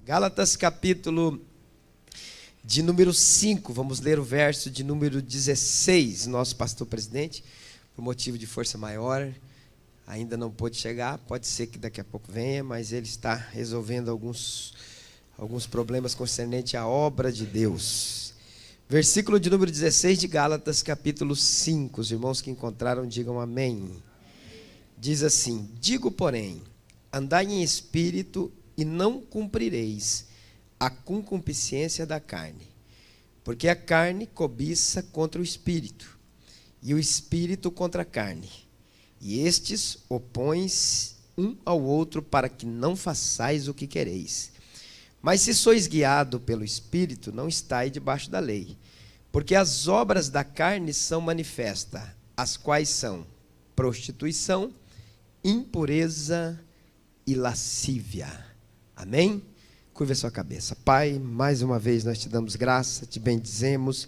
Gálatas capítulo de número 5, vamos ler o verso de número 16. Nosso pastor presidente, por motivo de força maior, ainda não pôde chegar, pode ser que daqui a pouco venha, mas ele está resolvendo alguns problemas concernentes à obra de Deus. Versículo de número 16 de Gálatas capítulo 5, os irmãos que encontraram digam amém. Diz assim: digo porém, andai em espírito e não cumprireis a concupiscência da carne, porque a carne cobiça contra o espírito, e o espírito contra a carne, e estes opõem-se um ao outro para que não façais o que quereis. Mas se sois guiado pelo espírito, não estais debaixo da lei, porque as obras da carne são manifestas, as quais são prostituição, impureza e lascívia. Amém? Curva a sua cabeça. Pai, mais uma vez nós te damos graça, te bendizemos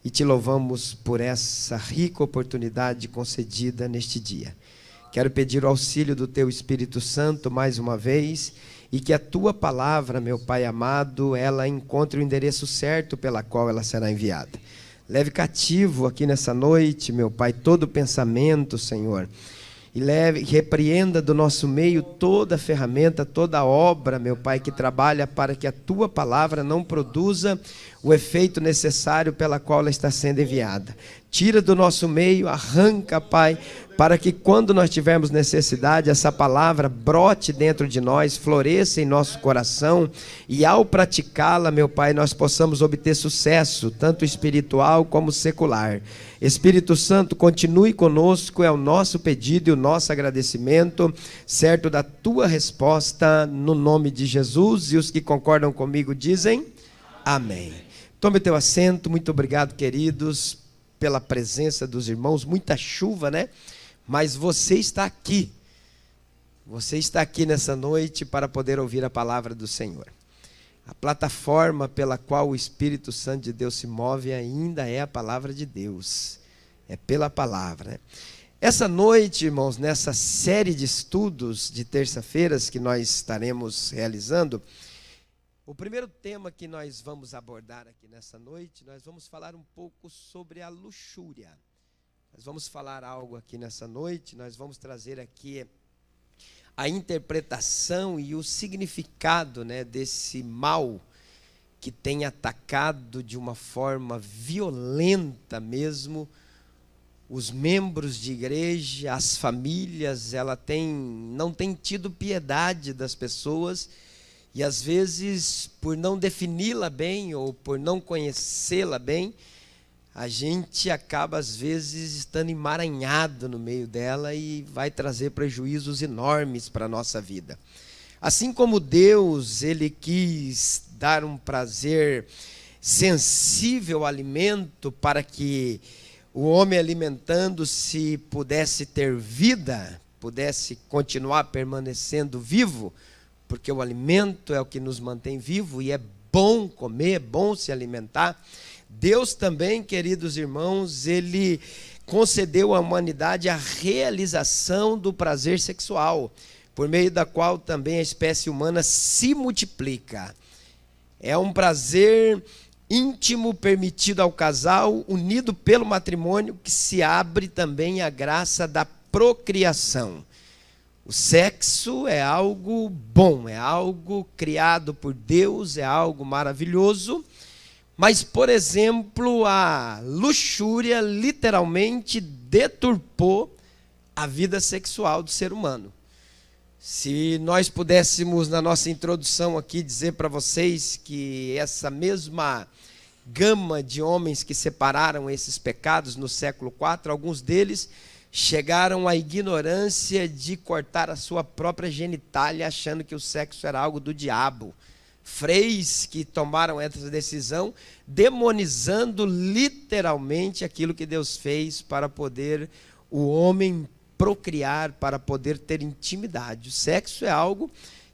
e te louvamos por essa rica oportunidade concedida neste dia. Quero pedir o auxílio do teu Espírito Santo mais uma vez e que a tua palavra, meu Pai amado, ela encontre o endereço certo pela qual ela será enviada. Leve cativo aqui nessa noite, meu Pai, todo pensamento, Senhor, e repreenda do nosso meio toda ferramenta, toda obra, meu Pai, que trabalha para que a tua palavra não produza o efeito necessário pela qual ela está sendo enviada. Tira do nosso meio, arranca, Pai, para que quando nós tivermos necessidade, essa palavra brote dentro de nós, floresça em nosso coração, e ao praticá-la, meu Pai, nós possamos obter sucesso, tanto espiritual como secular. Espírito Santo, continue conosco, é o nosso pedido e o nosso agradecimento, certo da tua resposta, no nome de Jesus, e os que concordam comigo dizem amém. Tome teu assento, muito obrigado, queridos, pela presença dos irmãos. Muita chuva, né? Mas você está aqui nessa noite para poder ouvir a palavra do Senhor. A plataforma pela qual o Espírito Santo de Deus se move ainda é a palavra de Deus, é pela palavra, né? Essa noite, irmãos, nessa série de estudos de terça-feiras que nós estaremos realizando, o primeiro tema que nós vamos abordar aqui nessa noite, nós vamos falar um pouco sobre a luxúria. Nós vamos falar algo aqui nessa noite, nós vamos trazer aqui a interpretação e o significado, né, desse mal que tem atacado de uma forma violenta mesmo os membros de igreja, as famílias. Ela não tem tido piedade das pessoas e às vezes, por não defini-la bem ou por não conhecê-la bem, a gente acaba às vezes estando emaranhado no meio dela e vai trazer prejuízos enormes para a nossa vida. Assim como Deus, Ele quis dar um prazer sensível ao alimento para que o homem alimentando-se pudesse ter vida, pudesse continuar permanecendo vivo, porque o alimento é o que nos mantém vivo e é bom comer, é bom se alimentar. Deus também, queridos irmãos, Ele concedeu à humanidade a realização do prazer sexual, por meio da qual também a espécie humana se multiplica. É um prazer íntimo permitido ao casal, unido pelo matrimônio, que se abre também à graça da procriação. O sexo é algo bom, é algo criado por Deus, é algo maravilhoso. Mas, por exemplo, a luxúria literalmente deturpou a vida sexual do ser humano. Se nós pudéssemos, na nossa introdução aqui, dizer para vocês que essa mesma gama de homens que separaram esses pecados no século IV, alguns deles chegaram à ignorância de cortar a sua própria genitália, achando que o sexo era algo do diabo. Freis que tomaram essa decisão, demonizando literalmente aquilo que Deus fez para poder o homem procriar, para poder ter intimidade. O sexo é algo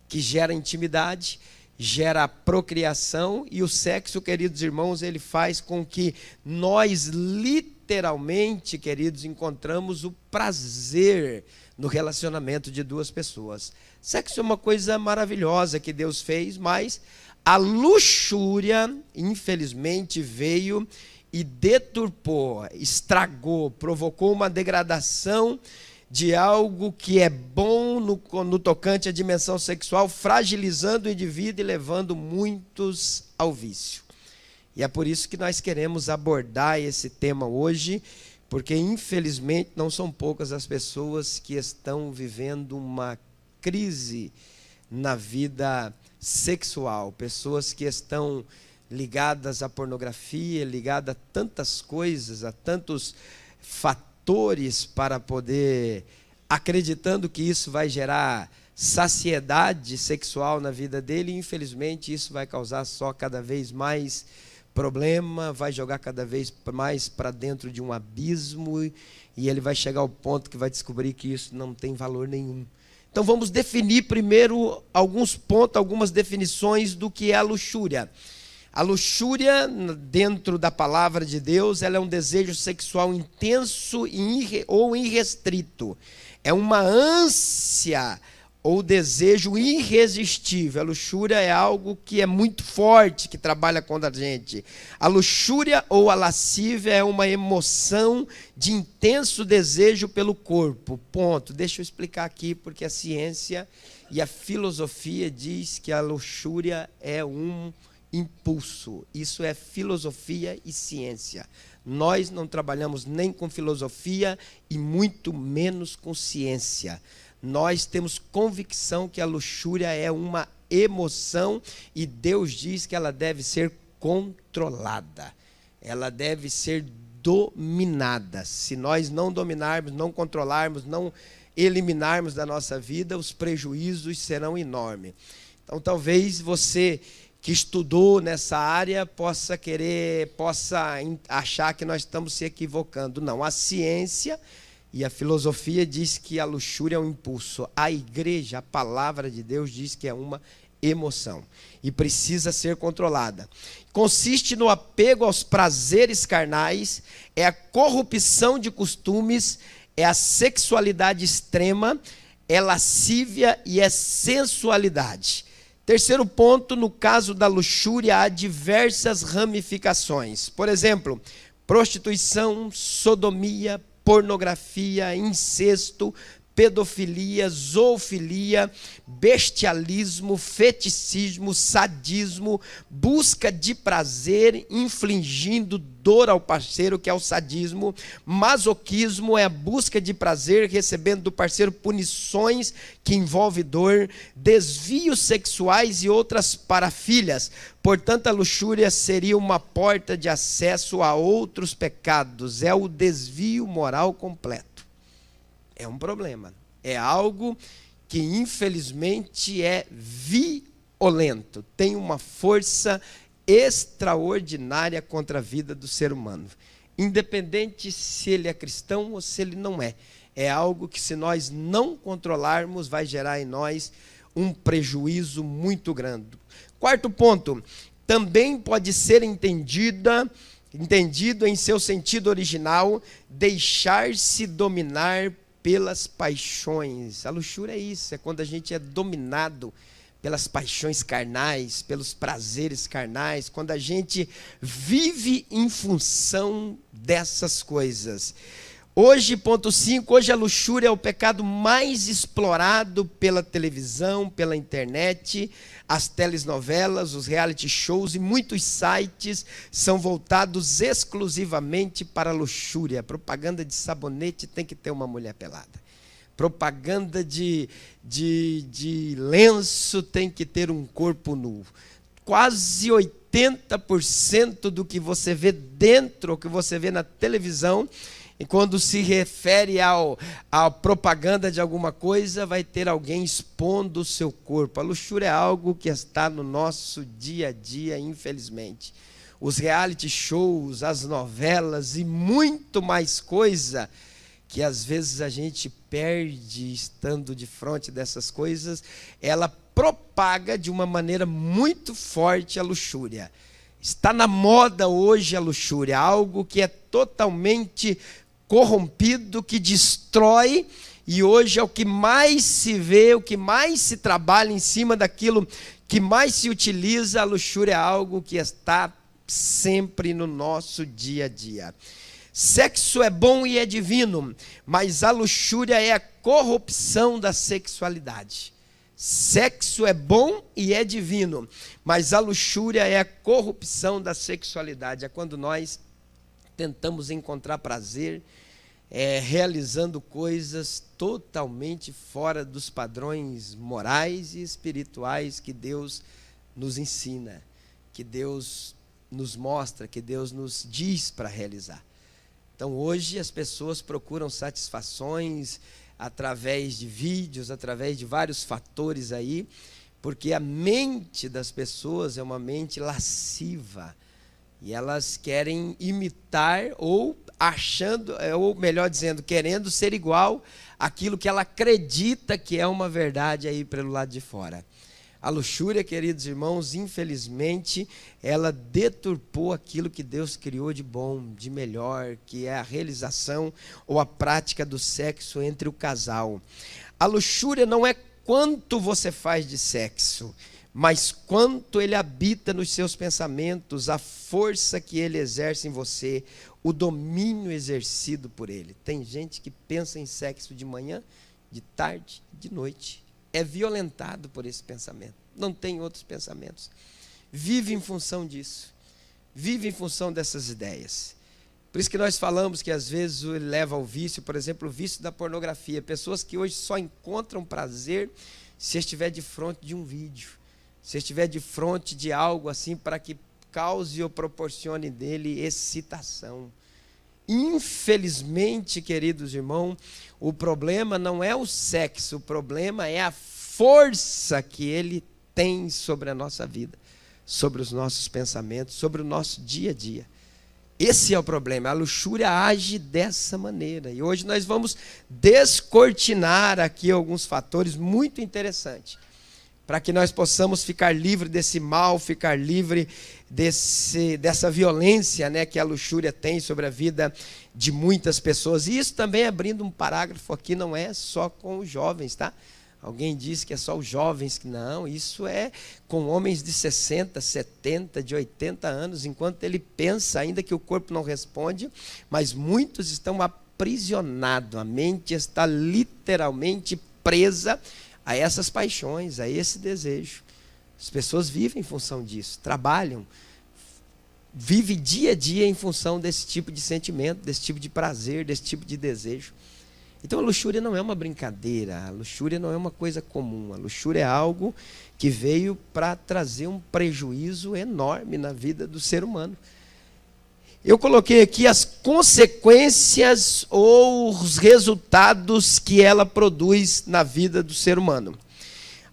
que gera intimidade, gera procriação, e o sexo, queridos irmãos, ele faz com que nós literalmente literalmente, queridos, encontramos o prazer no relacionamento de duas pessoas. Sexo é uma coisa maravilhosa que Deus fez, mas a luxúria, infelizmente, veio e deturpou, estragou, provocou uma degradação de algo que é bom no tocante à dimensão sexual, fragilizando o indivíduo e levando muitos ao vício. E é por isso que nós queremos abordar esse tema hoje, porque infelizmente não são poucas as pessoas que estão vivendo uma crise na vida sexual, pessoas que estão ligadas à pornografia, ligadas a tantas coisas, a tantos fatores para poder, acreditando que isso vai gerar saciedade sexual na vida dele, e infelizmente isso vai causar só cada vez mais problema, vai jogar cada vez mais para dentro de um abismo, e ele vai chegar ao ponto que vai descobrir que isso não tem valor nenhum. Então vamos definir primeiro alguns pontos, algumas definições do que é a luxúria. A luxúria, dentro da palavra de Deus, ela é um desejo sexual intenso ou irrestrito. É uma ânsia ou desejo irresistível. A luxúria é algo que é muito forte, que trabalha contra a gente. A luxúria ou a lascívia é uma emoção de intenso desejo pelo corpo. Ponto. Deixa eu explicar aqui, porque a ciência e a filosofia diz que a luxúria é um impulso. Isso é filosofia e ciência. Nós não trabalhamos nem com filosofia e muito menos com ciência. Nós temos convicção que a luxúria é uma emoção e Deus diz que ela deve ser controlada. Ela deve ser dominada. Se nós não dominarmos, não controlarmos, não eliminarmos da nossa vida, os prejuízos serão enormes. Então, talvez você que estudou nessa área possa achar que nós estamos se equivocando. Não, a ciência e a filosofia diz que a luxúria é um impulso. A igreja, a palavra de Deus diz que é uma emoção e precisa ser controlada. Consiste no apego aos prazeres carnais, é a corrupção de costumes, é a sexualidade extrema, é lascívia e é sensualidade. Terceiro ponto, no caso da luxúria, há diversas ramificações. Por exemplo, prostituição, sodomia, pornografia, incesto, pedofilia, zoofilia, bestialismo, feticismo, sadismo, busca de prazer, infligindo dor ao parceiro, que é o sadismo. Masoquismo é a busca de prazer, recebendo do parceiro punições que envolve dor, desvios sexuais e outras parafilias. Portanto, a luxúria seria uma porta de acesso a outros pecados, é o desvio moral completo. É um problema, é algo que infelizmente é violento, tem uma força extraordinária contra a vida do ser humano, independente se ele é cristão ou se ele não é. É algo que, se nós não controlarmos, vai gerar em nós um prejuízo muito grande. Quarto ponto, também pode ser entendido em seu sentido original, deixar-se dominar pelas paixões. A luxúria é isso, é quando a gente é dominado pelas paixões carnais, pelos prazeres carnais, quando a gente vive em função dessas coisas. Hoje, ponto 5, hoje a luxúria é o pecado mais explorado pela televisão, pela internet, as telenovelas, os reality shows e muitos sites são voltados exclusivamente para a luxúria. Propaganda de sabonete tem que ter uma mulher pelada. Propaganda de lenço tem que ter um corpo nu. Quase 80% do que você vê dentro, o que você vê na televisão, e quando se refere à propaganda de alguma coisa, vai ter alguém expondo o seu corpo. A luxúria é algo que está no nosso dia a dia, infelizmente. Os reality shows, as novelas e muito mais coisa, que às vezes a gente perde estando de frente dessas coisas, ela propaga de uma maneira muito forte a luxúria. Está na moda hoje a luxúria, algo que é totalmente corrompido, que destrói, e hoje é o que mais se vê, o que mais se trabalha em cima daquilo que mais se utiliza. A luxúria é algo que está sempre no nosso dia a dia. Sexo é bom e é divino, mas a luxúria é a corrupção da sexualidade. Sexo é bom e é divino, mas a luxúria é a corrupção da sexualidade. É quando nós tentamos encontrar prazer, realizando coisas totalmente fora dos padrões morais e espirituais que Deus nos ensina, que Deus nos mostra, que Deus nos diz para realizar. Então hoje as pessoas procuram satisfações através de vídeos, através de vários fatores aí, porque a mente das pessoas é uma mente lasciva, e elas querem imitar ou achando, ou melhor dizendo, querendo ser igual àquilo que ela acredita que é uma verdade aí pelo lado de fora. A luxúria, queridos irmãos, infelizmente, ela deturpou aquilo que Deus criou de bom, de melhor, que é a realização ou a prática do sexo entre o casal. A luxúria não é quanto você faz de sexo, mas quanto ele habita nos seus pensamentos, a força que ele exerce em você, o domínio exercido por ele. Tem gente que pensa em sexo de manhã, de tarde, de noite. É violentado por esse pensamento, não tem outros pensamentos. Vive em função disso, vive em função dessas ideias. Por isso que nós falamos que às vezes ele leva ao vício, por exemplo, o vício da pornografia. Pessoas que hoje só encontram prazer se estiver de frente de um vídeo, se estiver de frente de algo assim para que cause ou proporcione dele excitação. Infelizmente, queridos irmãos, o problema não é o sexo, o problema é a força que ele tem sobre a nossa vida, sobre os nossos pensamentos, sobre o nosso dia a dia. Esse é o problema, a luxúria age dessa maneira. E hoje nós vamos descortinar aqui alguns fatores muito interessantes, para que nós possamos ficar livre desse mal, ficar livre dessa violência, né, que a luxúria tem sobre a vida de muitas pessoas. E isso também, abrindo um parágrafo aqui, não é só com os jovens, tá? Alguém diz que é só os jovens que não, isso é com homens de 60, 70, de 80 anos, enquanto ele pensa, ainda que o corpo não responde, mas muitos estão aprisionados, a mente está literalmente presa a essas paixões, a esse desejo. As pessoas vivem em função disso, trabalham, vivem dia a dia em função desse tipo de sentimento, desse tipo de prazer, desse tipo de desejo. Então a luxúria não é uma brincadeira, a luxúria não é uma coisa comum, a luxúria é algo que veio para trazer um prejuízo enorme na vida do ser humano. Eu coloquei aqui as consequências ou os resultados que ela produz na vida do ser humano.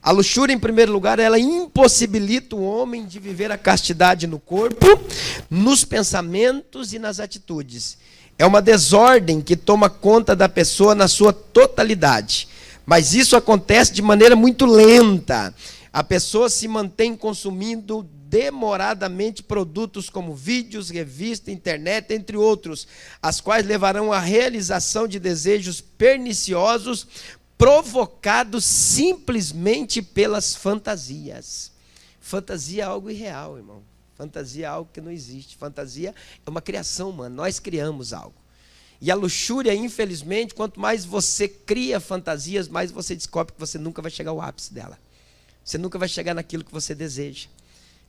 A luxúria, em primeiro lugar, ela impossibilita o homem de viver a castidade no corpo, nos pensamentos e nas atitudes. É uma desordem que toma conta da pessoa na sua totalidade. Mas isso acontece de maneira muito lenta. A pessoa se mantém consumindo demoradamente produtos como vídeos, revistas, internet, entre outros, as quais levarão à realização de desejos perniciosos provocados simplesmente pelas fantasias. Fantasia é algo irreal, irmão. Fantasia é algo que não existe. Fantasia é uma criação humana, nós criamos algo. E a luxúria, infelizmente, quanto mais você cria fantasias, mais você descobre que você nunca vai chegar ao ápice dela. Você nunca vai chegar naquilo que você deseja.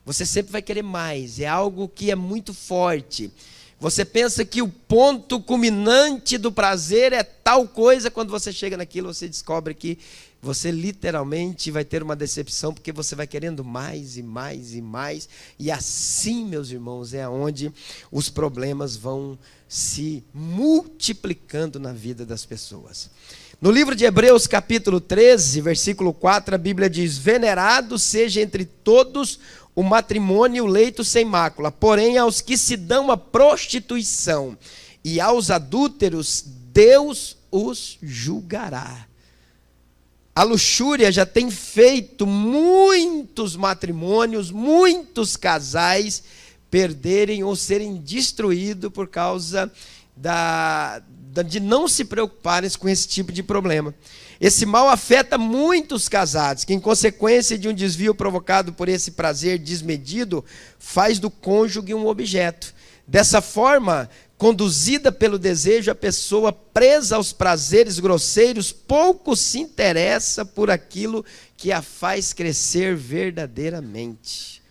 Você sempre vai querer mais, é algo que é muito forte. Você pensa que o ponto culminante do prazer é tal coisa, quando você chega naquilo, você descobre que você literalmente vai ter uma decepção, porque você vai querendo mais e mais e mais. E assim, meus irmãos, é onde os problemas vão se multiplicando na vida das pessoas. No livro de Hebreus, capítulo 13, versículo 4, a Bíblia diz: venerado seja entre todos o matrimônio e o leito sem mácula, porém aos que se dão à prostituição e aos adúlteros, Deus os julgará. A luxúria já tem feito muitos matrimônios, muitos casais perderem ou serem destruídos por causa de não se preocuparem com esse tipo de problema. Esse mal afeta muitos casados, que em consequência de um desvio provocado por esse prazer desmedido, faz do cônjuge um objeto. Dessa forma, conduzida pelo desejo, a pessoa presa aos prazeres grosseiros pouco se interessa por aquilo que a faz crescer verdadeiramente.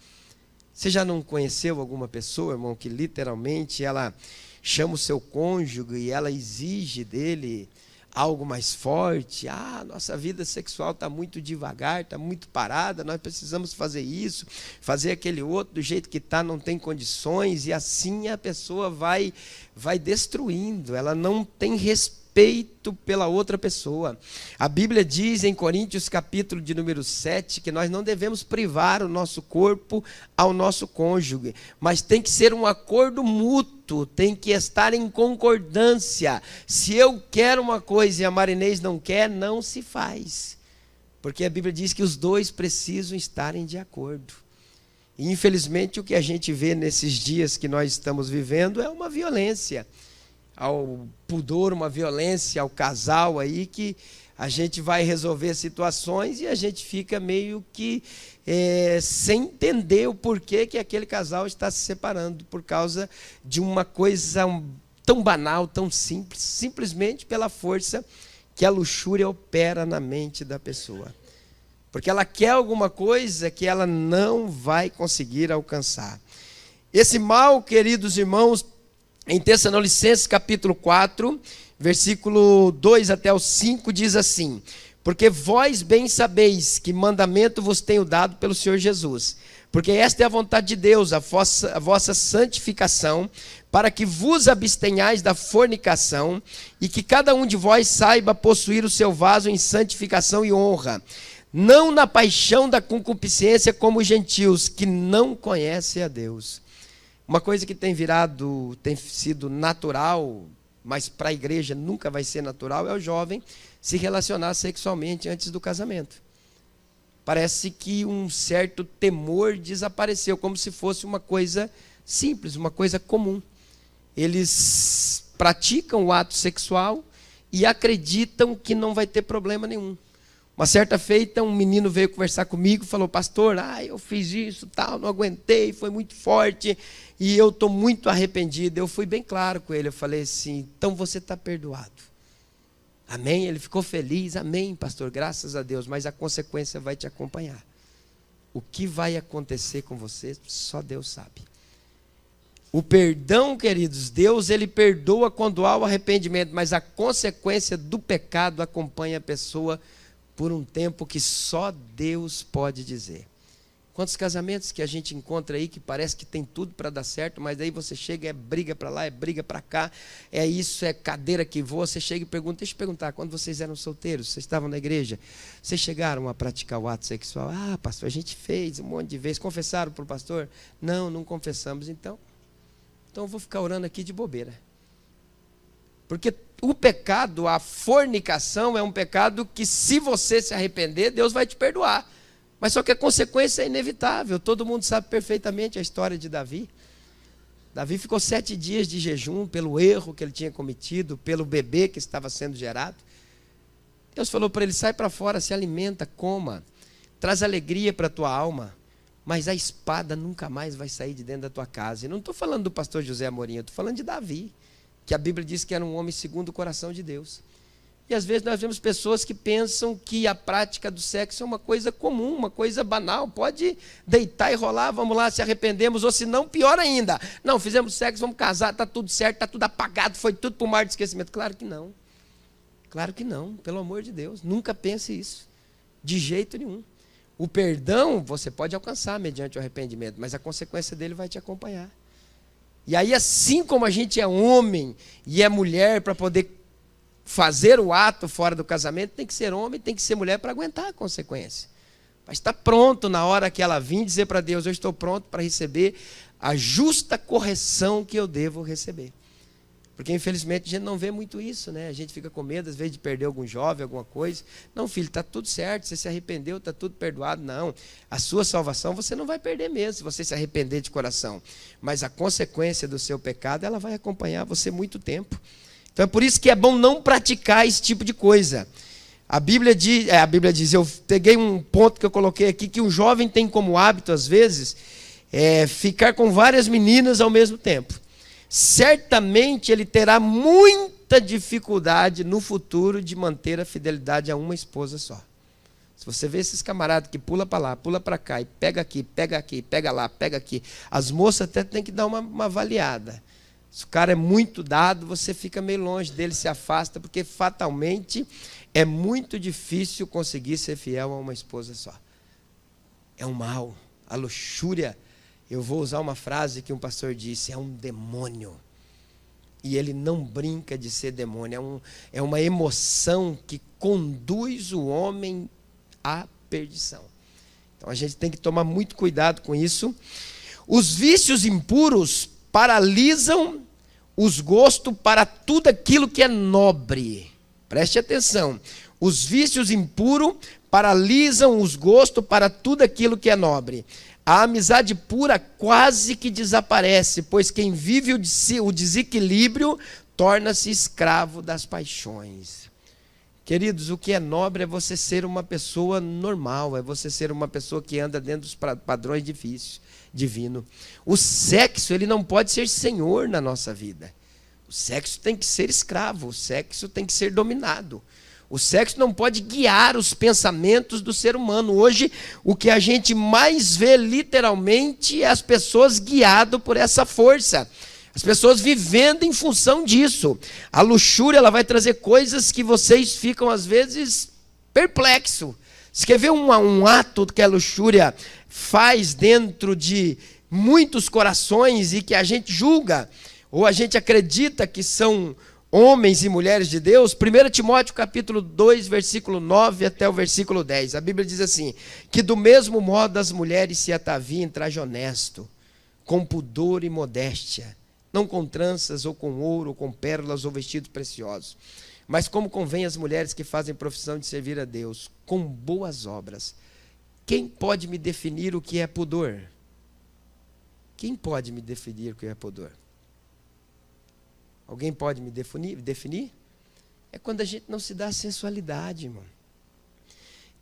Você já não conheceu alguma pessoa, irmão, que literalmente ela chama o seu cônjuge e ela exige dele algo mais forte? Nossa vida sexual está muito devagar, está muito parada, nós precisamos fazer isso, fazer aquele outro, do jeito que está, não tem condições, e assim a pessoa vai destruindo, ela não tem respeito pela outra pessoa. A Bíblia diz em Coríntios capítulo de número 7, que nós não devemos privar o nosso corpo ao nosso cônjuge, mas tem que ser um acordo mútuo, tem que estar em concordância. Se eu quero uma coisa e a Marinês não quer, não se faz, porque a Bíblia diz que os dois precisam estarem de acordo. E infelizmente o que a gente vê nesses dias que nós estamos vivendo é uma violência ao pudor, uma violência ao casal aí, que a gente vai resolver situações e a gente fica meio que sem entender o porquê que aquele casal está se separando, por causa de uma coisa tão banal, tão simples, simplesmente pela força que a luxúria opera na mente da pessoa. Porque ela quer alguma coisa que ela não vai conseguir alcançar. Esse mal, queridos irmãos, em Tessalonicenses capítulo 4, versículo 2 até o 5, diz assim: porque vós bem sabeis que mandamento vos tenho dado pelo Senhor Jesus, porque esta é a vontade de Deus, a vossa santificação, para que vos abstenhais da fornicação, e que cada um de vós saiba possuir o seu vaso em santificação e honra, não na paixão da concupiscência como os gentios, que não conhecem a Deus. Uma coisa que tem sido natural, mas para a igreja nunca vai ser natural, é o jovem se relacionar sexualmente antes do casamento. Parece que um certo temor desapareceu, como se fosse uma coisa simples, uma coisa comum. Eles praticam o ato sexual e acreditam que não vai ter problema nenhum. Uma certa feita, um menino veio conversar comigo, falou: pastor, eu fiz isso, tal, não aguentei, foi muito forte, e eu estou muito arrependido. Eu fui bem claro com ele, eu falei assim: então você está perdoado. Amém? Ele ficou feliz, amém, pastor, graças a Deus, mas a consequência vai te acompanhar. O que vai acontecer com você, só Deus sabe. O perdão, queridos, Deus ele perdoa quando há o arrependimento, mas a consequência do pecado acompanha a pessoa por um tempo que só Deus pode dizer. Quantos casamentos que a gente encontra aí que parece que tem tudo para dar certo, mas daí você chega, é briga para lá, é briga para cá, é isso, é cadeira que voa. Você chega e pergunta: deixa eu perguntar, quando vocês eram solteiros, vocês estavam na igreja, vocês chegaram a praticar o ato sexual? Pastor, a gente fez um monte de vezes. Confessaram para o pastor? Não confessamos. Então eu vou ficar orando aqui de bobeira. Porque o pecado, a fornicação, é um pecado que, se você se arrepender, Deus vai te perdoar. Mas só que a consequência é inevitável. Todo mundo sabe perfeitamente a história de Davi. Davi ficou 7 dias de jejum pelo erro que ele tinha cometido, pelo bebê que estava sendo gerado. Deus falou para ele: sai para fora, se alimenta, coma, traz alegria para a tua alma, mas a espada nunca mais vai sair de dentro da tua casa. E não estou falando do pastor José Amorim, eu estou falando de Davi, que a Bíblia diz que era um homem segundo o coração de Deus. E às vezes nós vemos pessoas que pensam que a prática do sexo é uma coisa comum, uma coisa banal. Pode deitar e rolar, vamos lá, se arrependemos, ou se não, pior ainda. Não, fizemos sexo, vamos casar, está tudo certo, está tudo apagado, foi tudo para o mar de esquecimento. Claro que não. Claro que não, pelo amor de Deus. Nunca pense isso, de jeito nenhum. O perdão você pode alcançar mediante o arrependimento, mas a consequência dele vai te acompanhar. E aí, assim como a gente é homem e é mulher para poder fazer o ato fora do casamento, tem que ser homem, tem que ser mulher para aguentar a consequência. Mas está pronto na hora que ela vir dizer para Deus: eu estou pronto para receber a justa correção que eu devo receber. Porque infelizmente a gente não vê muito isso, né? A gente fica com medo às vezes de perder algum jovem, alguma coisa. Não, filho, está tudo certo, você se arrependeu, está tudo perdoado. Não, a sua salvação você não vai perder mesmo se você se arrepender de coração. Mas a consequência do seu pecado, ela vai acompanhar você muito tempo. Então é por isso que é bom não praticar esse tipo de coisa. A Bíblia diz, eu peguei um ponto que eu coloquei aqui, que um jovem tem como hábito às vezes, ficar com várias meninas ao mesmo tempo. Certamente ele terá muita dificuldade no futuro de manter a fidelidade a uma esposa só. Se você vê esses camaradas que pula para lá, pula para cá, e pega aqui, pega lá, pega aqui, as moças até têm que dar uma avaliada. Se o cara é muito dado, você fica meio longe dele, se afasta, porque fatalmente é muito difícil conseguir ser fiel a uma esposa só. É um mal, a luxúria. Eu vou usar uma frase que um pastor disse, é um demônio. E ele não brinca de ser demônio, é uma emoção que conduz o homem à perdição. Então a gente tem que tomar muito cuidado com isso. Os vícios impuros paralisam os gostos para tudo aquilo que é nobre. Preste atenção. Os vícios impuros paralisam os gostos para tudo aquilo que é nobre. A amizade pura quase que desaparece, pois quem vive o desequilíbrio torna-se escravo das paixões. Queridos, o que é nobre é você ser uma pessoa normal, é você ser uma pessoa que anda dentro dos padrões divinos. O sexo, ele não pode ser senhor na nossa vida. O sexo tem que ser escravo, o sexo tem que ser dominado. O sexo não pode guiar os pensamentos do ser humano. Hoje, o que a gente mais vê literalmente é as pessoas guiadas por essa força. As pessoas vivendo em função disso. A luxúria, ela vai trazer coisas que vocês ficam, às vezes, perplexos. Você quer ver um ato que a luxúria faz dentro de muitos corações e que a gente julga, ou a gente acredita que são homens e mulheres de Deus? 1 Timóteo capítulo 2, versículo 9 até o versículo 10. A Bíblia diz assim, que do mesmo modo as mulheres se ataviem em traje honesto, com pudor e modéstia, não com tranças, ou com ouro, ou com pérolas, ou vestidos preciosos, mas como convém às mulheres que fazem profissão de servir a Deus, com boas obras. Quem pode me definir o que é pudor? Quem pode me definir o que é pudor? Alguém pode me definir? É quando a gente não se dá a sensualidade, irmão.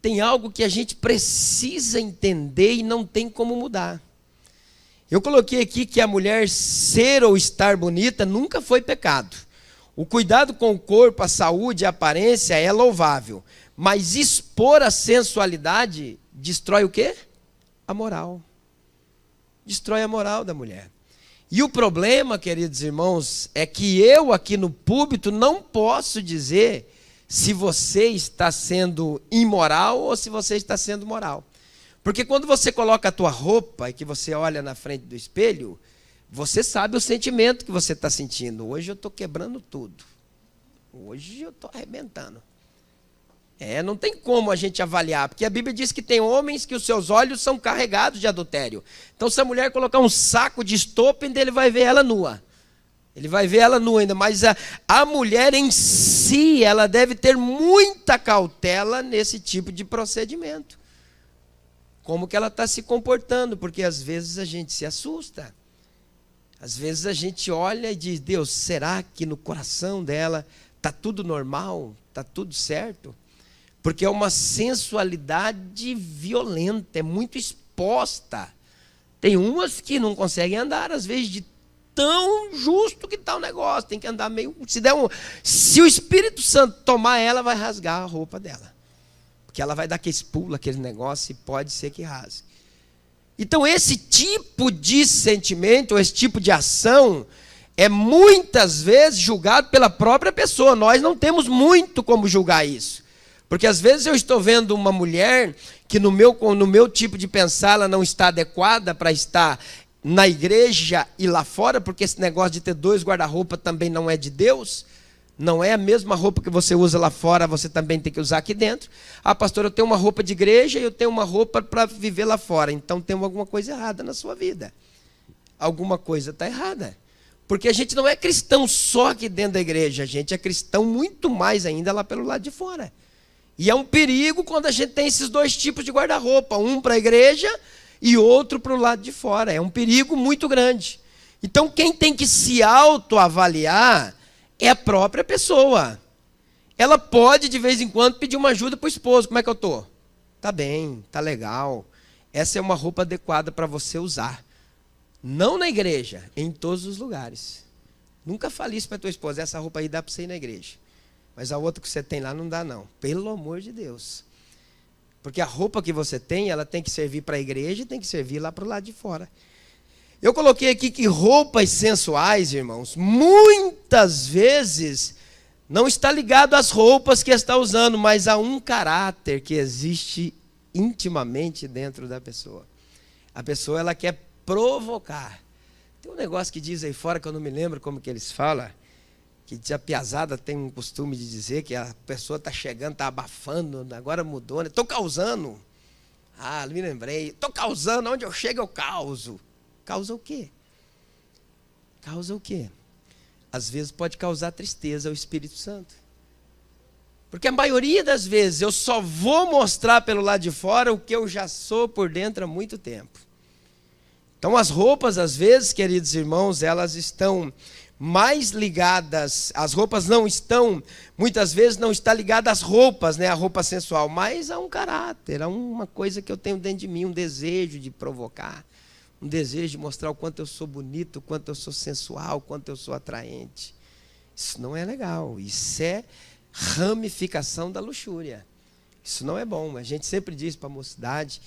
Tem algo que a gente precisa entender e não tem como mudar. Eu coloquei aqui que a mulher ser ou estar bonita nunca foi pecado. O cuidado com o corpo, a saúde e a aparência é louvável. Mas expor a sensualidade destrói o quê? A moral. Destrói a moral da mulher. E o problema, queridos irmãos, é que eu aqui no púlpito não posso dizer se você está sendo imoral ou se você está sendo moral. Porque quando você coloca a tua roupa e que você olha na frente do espelho, você sabe o sentimento que você está sentindo. Hoje eu estou quebrando tudo. Hoje eu estou arrebentando. Não tem como a gente avaliar, porque a Bíblia diz que tem homens que os seus olhos são carregados de adultério. Então, se a mulher colocar um saco de estopa, ainda ele vai ver ela nua. Ele vai ver ela nua ainda, mas a mulher em si, ela deve ter muita cautela nesse tipo de procedimento. Como que ela está se comportando, porque às vezes a gente se assusta. Às vezes a gente olha e diz, Deus, será que no coração dela está tudo normal? Está tudo certo? Porque é uma sensualidade violenta, é muito exposta. Tem umas que não conseguem andar, às vezes, de tão justo que está o negócio. Tem que andar meio... Se o Espírito Santo tomar ela, vai rasgar a roupa dela. Porque ela vai dar aquele pulo, aquele negócio, e pode ser que rasgue. Então, esse tipo de sentimento, esse tipo de ação, é muitas vezes julgado pela própria pessoa. Nós não temos muito como julgar isso. Porque às vezes eu estou vendo uma mulher que no meu tipo de pensar ela não está adequada para estar na igreja e lá fora, porque esse negócio de ter 2 guarda-roupa também não é de Deus. Não é a mesma roupa que você usa lá fora, você também tem que usar aqui dentro. Ah, pastor, eu tenho uma roupa de igreja e eu tenho uma roupa para viver lá fora. Então tem alguma coisa errada na sua vida. Alguma coisa está errada. Porque a gente não é cristão só aqui dentro da igreja, a gente é cristão muito mais ainda lá pelo lado de fora. E é um perigo quando a gente tem esses dois tipos de guarda-roupa, um para a igreja e outro para o lado de fora. É um perigo muito grande. Então quem tem que se autoavaliar é a própria pessoa. Ela pode de vez em quando pedir uma ajuda para o esposo. Como é que eu estou? Tá bem, tá legal. Essa é uma roupa adequada para você usar. Não na igreja, em todos os lugares. Nunca fale isso para tua esposa, essa roupa aí dá para você ir na igreja. Mas a outra que você tem lá não dá não. Pelo amor de Deus. Porque a roupa que você tem, ela tem que servir para a igreja e tem que servir lá para o lado de fora. Eu coloquei aqui que roupas sensuais, irmãos, muitas vezes não está ligado às roupas que está usando, mas a um caráter que existe intimamente dentro da pessoa. A pessoa, ela quer provocar. Tem um negócio que diz aí fora, que eu não me lembro como que eles falam, que a piazada tem um costume de dizer que a pessoa está chegando, está abafando, agora mudou, né? Estou causando. Ah, me lembrei. Estou causando, onde eu chego eu causo. Causa o quê? Causa o quê? Às vezes pode causar tristeza ao Espírito Santo. Porque a maioria das vezes eu só vou mostrar pelo lado de fora o que eu já sou por dentro há muito tempo. Então as roupas, às vezes, queridos irmãos, elas estão mais ligadas, as roupas não estão, muitas vezes não está ligada às roupas, né, a roupa sensual, mas a um caráter, a uma coisa que eu tenho dentro de mim, um desejo de provocar, um desejo de mostrar o quanto eu sou bonito, o quanto eu sou sensual, o quanto eu sou atraente. Isso não é legal, isso é ramificação da luxúria. Isso não é bom. A gente sempre diz para a mocidade,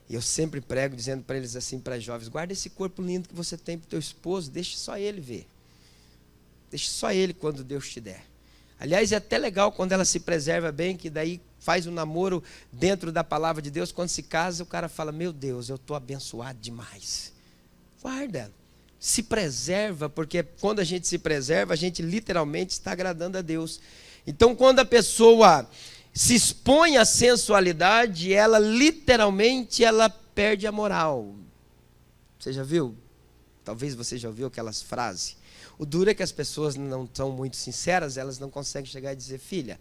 e eu sempre prego dizendo para eles assim, para jovens, guarda esse corpo lindo que você tem para o teu esposo, deixe só ele ver. Deixe só ele quando Deus te der. Aliás, é até legal quando ela se preserva bem, que daí faz um namoro dentro da palavra de Deus. Quando se casa, o cara fala, meu Deus, eu estou abençoado demais. Guarda, se preserva, porque quando a gente se preserva, a gente literalmente está agradando a Deus. Então, quando a pessoa se expõe à sensualidade, ela literalmente ela perde a moral. Você já viu? Talvez você já ouviu aquelas frases. O duro é que as pessoas não são muito sinceras, elas não conseguem chegar e dizer, filha,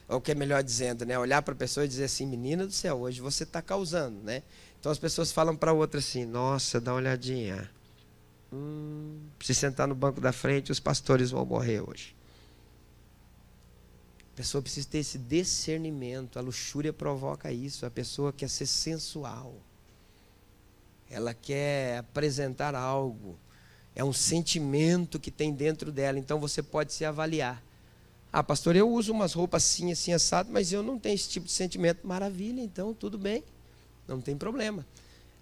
ou o que é melhor dizendo, né? Olhar para a pessoa e dizer assim, menina do céu, hoje você está causando, né? Então as pessoas falam para a outra assim, nossa, dá uma olhadinha. Se sentar no banco da frente, os pastores vão morrer hoje. A pessoa precisa ter esse discernimento, a luxúria provoca isso, a pessoa quer ser sensual. Ela quer apresentar algo. É um sentimento que tem dentro dela, então você pode se avaliar. Ah, pastor, eu uso umas roupas assim, assim, assado, mas eu não tenho esse tipo de sentimento. Maravilha, então tudo bem, não tem problema.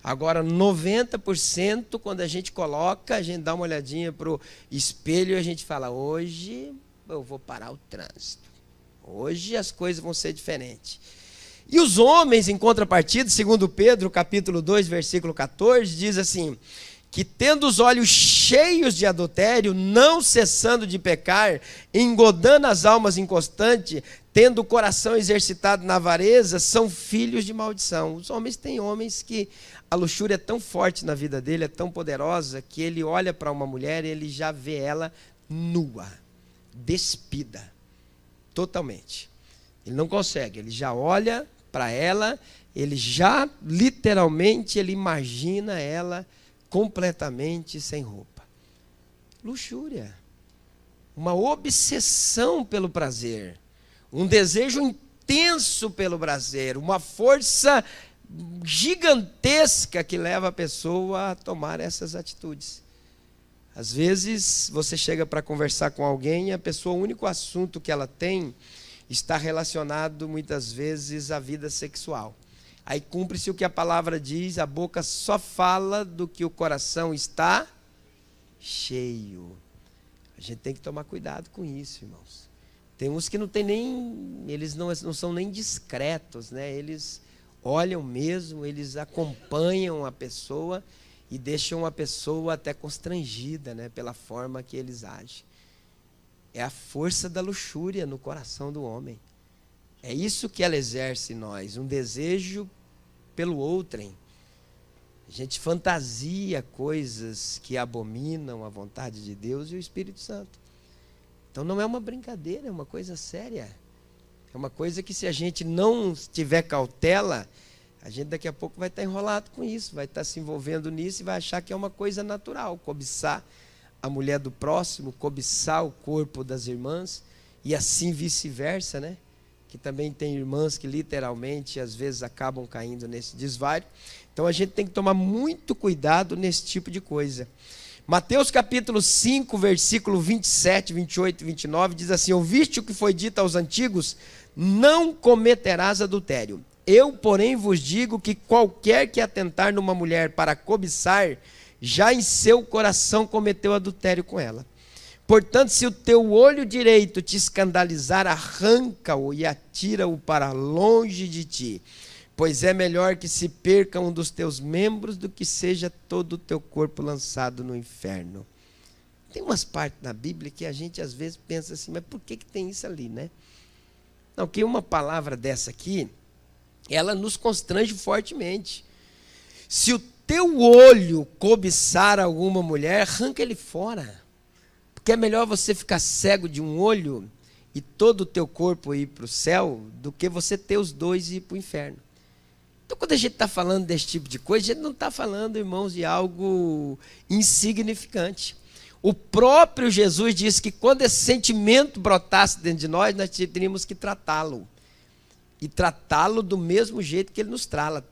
Agora, 90%, quando a gente coloca, a gente dá uma olhadinha para o espelho e a gente fala, hoje eu vou parar o trânsito. Hoje as coisas vão ser diferentes. E os homens, em contrapartida, segundo Pedro, capítulo 2, versículo 14, diz assim, que tendo os olhos cheios de adultério, não cessando de pecar, engodando as almas inconstante, tendo o coração exercitado na avareza, são filhos de maldição. Os homens têm homens que a luxúria é tão forte na vida dele, é tão poderosa, que ele olha para uma mulher e ele já vê ela nua, despida, totalmente. Ele não consegue, ele já olha para ela, ele já literalmente, ele imagina ela completamente sem roupa. Luxúria. Uma obsessão pelo prazer. Um desejo intenso pelo prazer. Uma força gigantesca que leva a pessoa a tomar essas atitudes. Às vezes, você chega para conversar com alguém e a pessoa, o único assunto que ela tem está relacionado, muitas vezes, à vida sexual. Aí cumpre-se o que a palavra diz, a boca só fala do que o coração está cheio. A gente tem que tomar cuidado com isso, irmãos. Tem uns que não tem nem, eles não são nem discretos, né? Eles olham mesmo, eles acompanham a pessoa e deixam a pessoa até constrangida, né? Pela forma que eles agem. É a força da luxúria no coração do homem. É isso que ela exerce em nós, um desejo pelo outrem. A gente fantasia coisas que abominam a vontade de Deus e o Espírito Santo. Então não é uma brincadeira, é uma coisa séria. É uma coisa que, se a gente não tiver cautela, a gente daqui a pouco vai estar enrolado com isso, vai estar se envolvendo nisso e vai achar que é uma coisa natural, cobiçar a mulher do próximo, cobiçar o corpo das irmãs, e assim vice-versa, né? Que também tem irmãs que literalmente às vezes acabam caindo nesse desvario. Então a gente tem que tomar muito cuidado nesse tipo de coisa. Mateus capítulo 5, versículo 27, 28 e 29 diz assim: ouviste o que foi dito aos antigos? Não cometerás adultério. Eu, porém, vos digo que qualquer que atentar numa mulher para cobiçar, já em seu coração cometeu adultério com ela. Portanto, se o teu olho direito te escandalizar, arranca-o e atira-o para longe de ti. Pois é melhor que se perca um dos teus membros do que seja todo o teu corpo lançado no inferno. Tem umas partes na Bíblia que a gente às vezes pensa assim, mas por que tem isso ali, né? Não, que uma palavra dessa aqui, ela nos constrange fortemente. Se o teu olho cobiçar alguma mulher, arranca ele fora. Porque é melhor você ficar cego de um olho e todo o teu corpo ir para o céu, do que você ter os dois e ir para o inferno. Então, quando a gente está falando desse tipo de coisa, a gente não está falando, irmãos, de algo insignificante. O próprio Jesus disse que quando esse sentimento brotasse dentro de nós teríamos que tratá-lo. E tratá-lo do mesmo jeito que ele nos trata,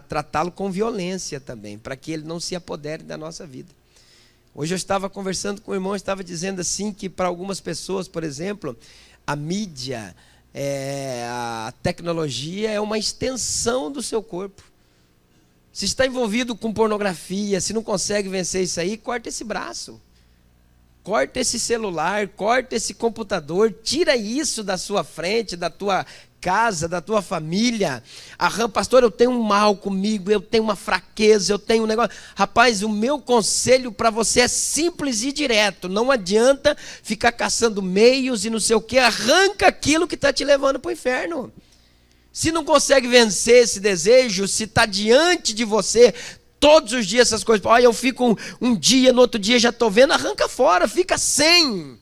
tratá-lo com violência também, para que ele não se apodere da nossa vida. Hoje eu estava conversando com o irmão, estava dizendo assim que para algumas pessoas, por exemplo, a mídia, a tecnologia é uma extensão do seu corpo. Se está envolvido com pornografia, se não consegue vencer isso aí, corta esse braço. Corta esse celular, corta esse computador, tira isso da sua frente, da tua casa, da tua família. Pastor, eu tenho um mal comigo, eu tenho uma fraqueza, eu tenho um negócio. Rapaz, o meu conselho para você é simples e direto. Não adianta ficar caçando meios e não sei o que. Arranca aquilo que está te levando para o inferno. Se não consegue vencer esse desejo, se está diante de você todos os dias essas coisas, olha, eu fico um dia, no outro dia já estou vendo, arranca fora, fica sem.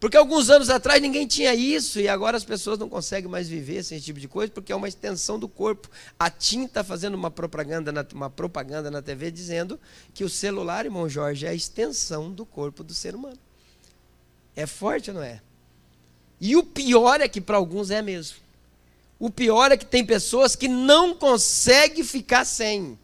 Porque alguns anos atrás ninguém tinha isso e agora as pessoas não conseguem mais viver sem esse tipo de coisa, porque é uma extensão do corpo. A TIM está fazendo uma propaganda na TV dizendo que o celular, irmão Jorge, é a extensão do corpo do ser humano. É forte ou não é? E o pior é que para alguns é mesmo. O pior é que tem pessoas que não conseguem ficar sem.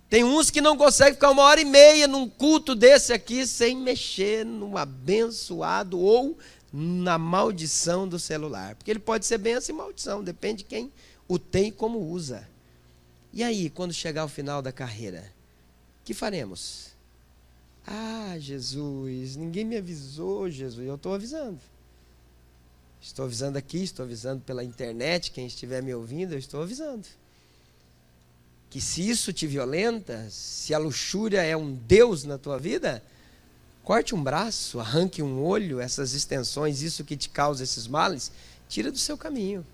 Tem uns que não conseguem ficar 1h30 num culto desse aqui sem mexer no abençoado ou na maldição do celular. Porque ele pode ser bênção e maldição, depende de quem o tem e como usa. E aí, quando chegar ao final da carreira, o que faremos? Ah, Jesus, ninguém me avisou, Jesus, eu estou avisando. Estou avisando aqui, estou avisando pela internet, quem estiver me ouvindo, eu estou avisando. Que se isso te violenta, se a luxúria é um Deus na tua vida, corte um braço, arranque um olho, essas extensões, isso que te causa esses males, tira do seu caminho,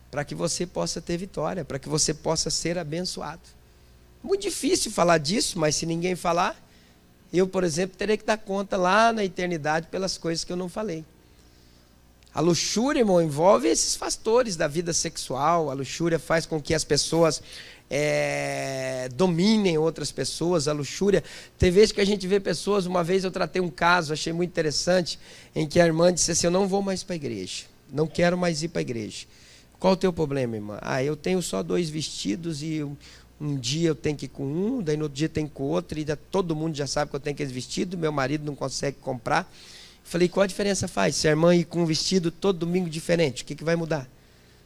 para que você possa ter vitória, para que você possa ser abençoado. Muito difícil falar disso, mas se ninguém falar, eu, por exemplo, terei que dar conta lá na eternidade pelas coisas que eu não falei. A luxúria, irmão, envolve esses fatores da vida sexual. A luxúria faz com que as pessoas dominem outras pessoas. A luxúria, tem vezes que a gente vê pessoas. Uma vez eu tratei um caso, achei muito interessante, em que a irmã disse assim: eu não vou mais para a igreja, não quero mais ir para a igreja. Qual o teu problema, irmã? Eu tenho só 2 vestidos e um dia eu tenho que ir com um, daí no outro dia tem com o outro, e todo mundo já sabe que eu tenho aquele vestido, meu marido não consegue comprar. Falei, qual a diferença faz? Se a irmã ir com um vestido todo domingo diferente, o que vai mudar?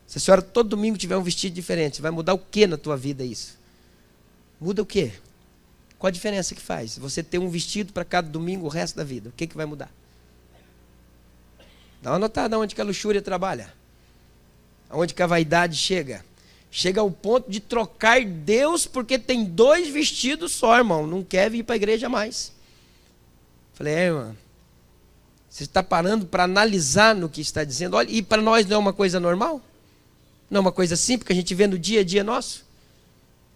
Se a senhora todo domingo tiver um vestido diferente, vai mudar o que na tua vida isso? Muda o quê? Qual a diferença que faz? Você ter um vestido para cada domingo o resto da vida, o que vai mudar? Dá uma notada onde que a luxúria trabalha. Onde que a vaidade chega. Chega ao ponto de trocar Deus porque tem 2 vestidos só, irmão. Não quer vir para a igreja mais. Falei, irmã, você está parando para analisar no que está dizendo? Olha, e para nós não é uma coisa normal? Não é uma coisa simples que a gente vê no dia a dia nosso?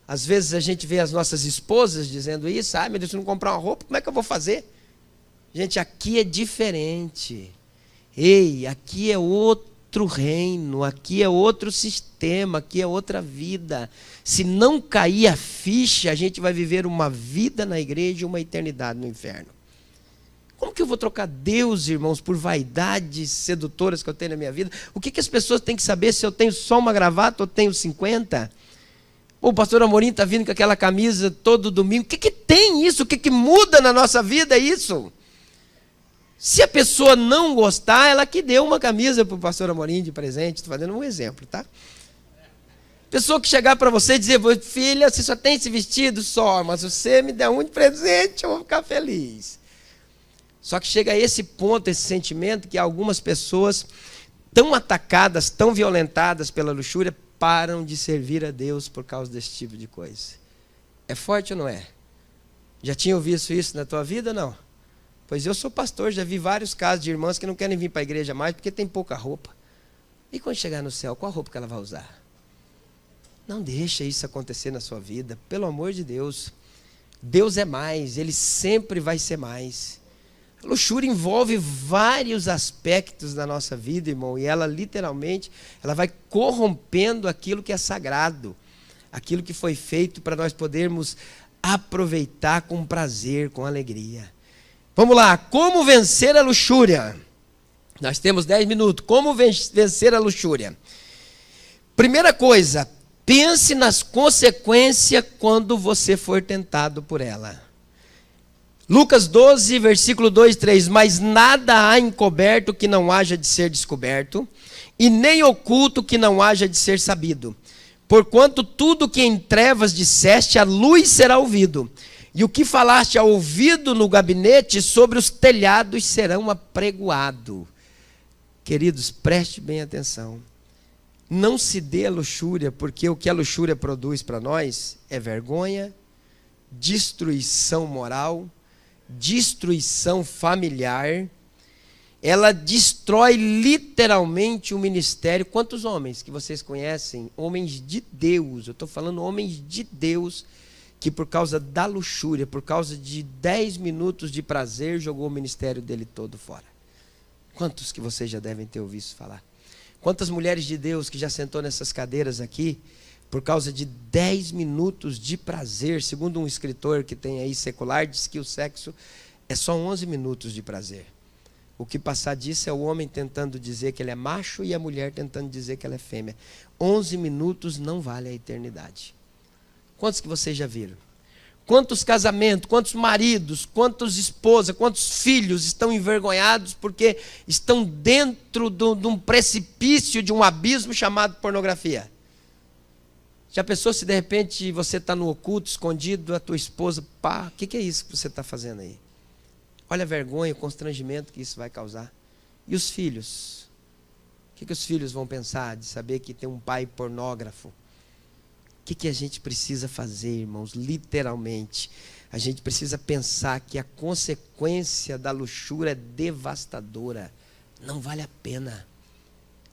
Às vezes a gente vê as nossas esposas dizendo isso. Meu Deus, se eu não comprar uma roupa, como é que eu vou fazer? Gente, aqui é diferente. Ei, aqui é outro reino, aqui é outro sistema, aqui é outra vida. Se não cair a ficha, a gente vai viver uma vida na igreja e uma eternidade no inferno. Como que eu vou trocar Deus, irmãos, por vaidades sedutoras que eu tenho na minha vida? O que as pessoas têm que saber se eu tenho só uma gravata ou tenho 50? O pastor Amorim está vindo com aquela camisa todo domingo. O que tem isso? O que muda na nossa vida isso? Se a pessoa não gostar, ela que deu uma camisa para o pastor Amorim de presente. Estou fazendo um exemplo, tá? Pessoa que chegar para você e dizer, filha, você só tem esse vestido só, mas se você me der um de presente, eu vou ficar feliz. Só que chega a esse ponto, esse sentimento, que algumas pessoas, tão atacadas, tão violentadas pela luxúria, param de servir a Deus por causa desse tipo de coisa. É forte ou não é? Já tinha ouvido isso na tua vida ou não? Pois eu sou pastor, já vi vários casos de irmãs que não querem vir para a igreja mais porque tem pouca roupa. E quando chegar no céu, qual roupa que ela vai usar? Não deixa isso acontecer na sua vida, pelo amor de Deus. Deus é mais, Ele sempre vai ser mais. A luxúria envolve vários aspectos da nossa vida, irmão, e ela literalmente, ela vai corrompendo aquilo que é sagrado, aquilo que foi feito para nós podermos aproveitar com prazer, com alegria. Vamos lá, como vencer a luxúria? Nós temos 10 minutos. Como vencer a luxúria? Primeira coisa, pense nas consequências quando você for tentado por ela. Lucas 12, versículo 2 e 3. Mas nada há encoberto que não haja de ser descoberto, e nem oculto que não haja de ser sabido. Porquanto tudo que em trevas disseste, a luz será ouvido. E o que falaste ao ouvido no gabinete, sobre os telhados serão apregoado. Queridos, preste bem atenção. Não se dê a luxúria, porque o que a luxúria produz para nós é vergonha, destruição moral, destruição familiar. Ela destrói literalmente o ministério. Quantos homens que vocês conhecem? Homens de Deus, eu estou falando homens de Deus, que por causa da luxúria, por causa de 10 minutos de prazer, jogou o ministério dele todo fora. Quantos que vocês já devem ter ouvido falar? Quantas mulheres de Deus que já sentou nessas cadeiras aqui, por causa de 10 minutos de prazer, segundo um escritor que tem aí secular, diz que o sexo é só 11 minutos de prazer. O que passar disso é o homem tentando dizer que ele é macho e a mulher tentando dizer que ela é fêmea. 11 minutos não vale a eternidade. Quantos que vocês já viram? Quantos casamentos, quantos maridos, quantas esposas, quantos filhos estão envergonhados porque estão dentro de um precipício, de um abismo chamado pornografia? Já pensou se de repente você está no oculto, escondido, a tua esposa, pá, o que é isso que você está fazendo aí? Olha a vergonha, o constrangimento que isso vai causar. E os filhos? O que os filhos vão pensar de saber que tem um pai pornógrafo? O que a gente precisa fazer, irmãos? Literalmente, a gente precisa pensar que a consequência da luxúria é devastadora. Não vale a pena.